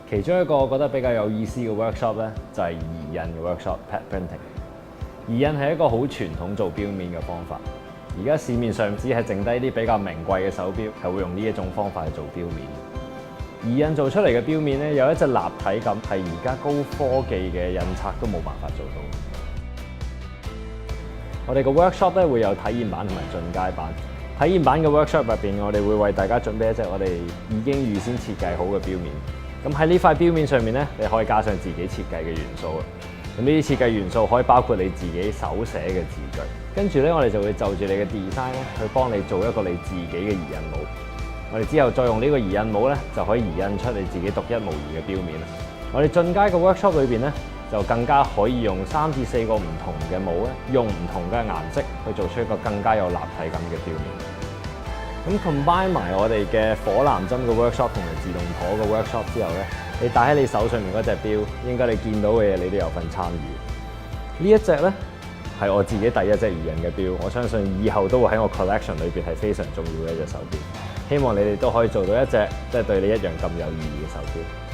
其中一個我覺得比較有意思嘅 workshop 咧，就係移印嘅 workshop，pad printing。移印係一個好傳統做錶面嘅方法。而家市面上只係剩低啲比較名貴嘅手錶係會用呢一種方法去做錶面。移印做出嚟嘅錶面咧，有一隻立體感，係而家高科技嘅印刷都冇辦法做到。我哋個 workshop 咧會有體驗版同埋進階版。體驗版嘅 workshop 入邊，我哋會為大家準備一隻我哋已經預先設計好嘅錶面。咁喺呢塊錶面上面咧，你可以加上自己設計嘅元素啊。咁呢啲設計元素可以包括你自己手寫嘅字句。跟住咧，我哋就會就住你嘅 design 咧，去幫你做一個你自己嘅移印模。我哋之後再用呢個移印模咧，就可以移印出你自己獨一無二嘅錶面啦。我哋進階嘅 workshop 裏邊咧，就更加可以用3至4個唔同嘅模咧，用唔同嘅顏色去做出一個更加有立體感嘅錶面。咁 combine 埋我哋嘅火藍針嘅 workshop 同埋自動舵嘅 workshop 之後咧，你戴喺你手上面嗰隻錶，應該你見到嘅嘢你都有份參與。呢一隻咧係我自己第一隻移印嘅錶，我相信以後都會喺我 collection 裏邊係非常重要嘅一隻手錶。希望你哋都可以做到一隻即係對你一樣咁有意義嘅手錶。